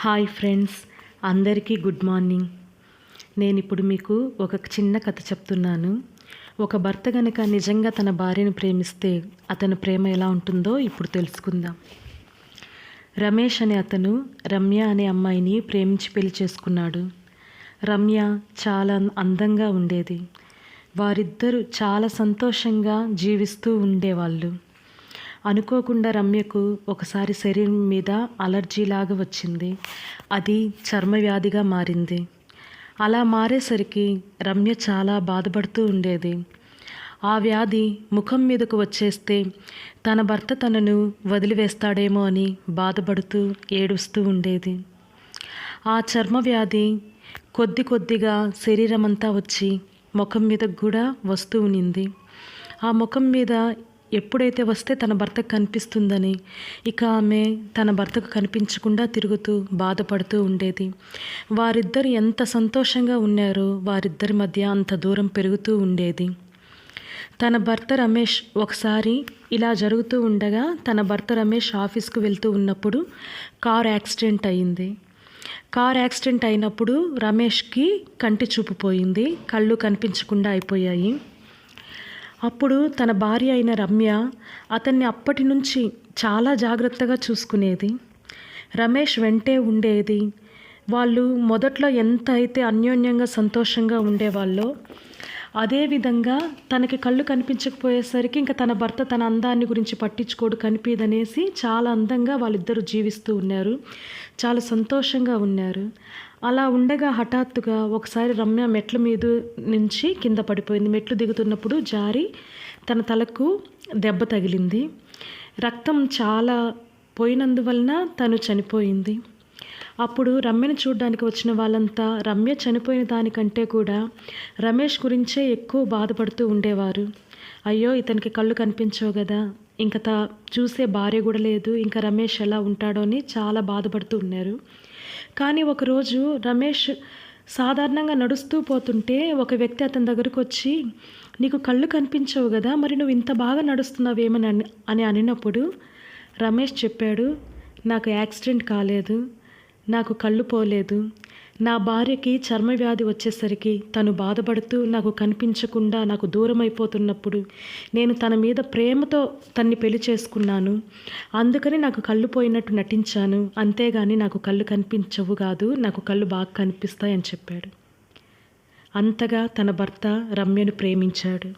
Hi friends, అందరికీ good morning. నేను ఇప్పుడు మీకు ఒక చిన్న కథ చెప్తున్నాను. ఒక భర్త గనుక నిజంగా తన భార్యను ప్రేమిస్తే అతని ప్రేమ ఎలా ఉంటుందో ఇప్పుడు తెలుసుకుందాం. రమేష్ అనే అతను రమ్య అనే అమ్మాయిని ప్రేమించి పెళ్లి చేసుకున్నాడు. రమ్య చాలా అందంగా ఉండేది. వారిద్దరూ చాలా సంతోషంగా జీవిస్తూ ఉండేవాళ్ళు. అనుకోకుండా రమ్యకు ఒకసారి శరీరం మీద అలర్జీలాగా వచ్చింది. అది చర్మ వ్యాధిగా మారింది. అలా మారేసరికి రమ్య చాలా బాధపడుతూ ఉండేది. ఆ వ్యాధి ముఖం మీదకు వచ్చేస్తే తన భర్త తనను వదిలివేస్తాడేమో అని బాధపడుతూ ఏడుస్తూ ఉండేది. ఆ చర్మ వ్యాధి కొద్ది కొద్దిగా శరీరమంతా వచ్చి ముఖం మీదకు కూడా వస్తూ ఉన్నింది. ఆ ముఖం మీద ఎప్పుడైతే వస్తే తన భర్తకు కనిపిస్తుందని ఇక ఆమె తన భర్తకు కనిపించకుండా తిరుగుతూ బాధపడుతూ ఉండేది. వారిద్దరు ఎంత సంతోషంగా ఉన్నారో వారిద్దరి మధ్య అంత దూరం పెరుగుతూ ఉండేది. తన భర్త రమేష్ ఒకసారి ఇలా జరుగుతూ ఉండగా తన భర్త రమేష్ ఆఫీస్కు వెళ్తూ ఉన్నప్పుడు కార్ యాక్సిడెంట్ అయింది. కార్ యాక్సిడెంట్ అయినప్పుడు రమేష్కి కంటి చూపు పోయింది. కళ్ళు కనిపించకుండా అయిపోయాయి. అప్పుడు తన భార్య అయిన రమ్య అతన్ని అప్పటి నుంచి చాలా జాగ్రత్తగా చూసుకునేది. రమేష్ వెంటే ఉండేది. వాళ్ళు మొదట్లో ఎంత అయితే అన్యోన్యంగా సంతోషంగా ఉండేవాళ్ళో అదేవిధంగా తనకి కళ్ళు కనిపించకపోయేసరికి ఇంకా తన భర్త తన అందాన్ని గురించి పట్టించుకోడు, కనిపించదనేసి చాలా అందంగా వాళ్ళిద్దరూ జీవిస్తూ ఉన్నారు. చాలా సంతోషంగా ఉన్నారు. అలా ఉండగా హఠాత్తుగా ఒకసారి రమ్య మెట్ల మీద నుంచి కింద పడిపోయింది. మెట్లు దిగుతున్నప్పుడు జారి తన తలకు దెబ్బ తగిలింది. రక్తం చాలా పోయినందువలన తను చనిపోయింది. అప్పుడు రమ్యను చూడడానికి వచ్చిన వాళ్ళంతా రమ్య చనిపోయిన దానికంటే కూడా రమేష్ గురించే ఎక్కువ బాధపడుతూ ఉండేవారు. అయ్యో, ఇతనికి కళ్ళు కనిపించవు కదా, ఇంకా చూసే భార్య కూడా లేదు, ఇంకా రమేష్ ఎలా ఉంటాడో అని చాలా బాధపడుతూ ఉన్నారు. కానీ ఒకరోజు రమేష్ సాధారణంగా నడుస్తూ పోతుంటే ఒక వ్యక్తి అతని దగ్గరకు వచ్చి, నీకు కళ్ళు కనిపించవు కదా, మరి నువ్వు ఇంత బాగా నడుస్తున్నావేమని అని అనినప్పుడు రమేష్ చెప్పాడు, నాకు యాక్సిడెంట్ కాలేదు, నాకు కళ్ళు పోలేదు. నా భార్యకి చర్మ వ్యాధి వచ్చేసరికి తను బాధపడుతూ నాకు కనిపించకుండా నాకు దూరం అయిపోతున్నప్పుడు నేను తన మీద ప్రేమతో తన్ని పెళ్లి చేసుకున్నాను. అందుకని నాకు కళ్ళు పోయినట్టు నటించాను, అంతేగాని నాకు కళ్ళు కనిపించవు కాదు, నాకు కళ్ళు బాగా కనిపిస్తాయని చెప్పాడు. అంతగా తన భర్త రమ్యను ప్రేమించాడు.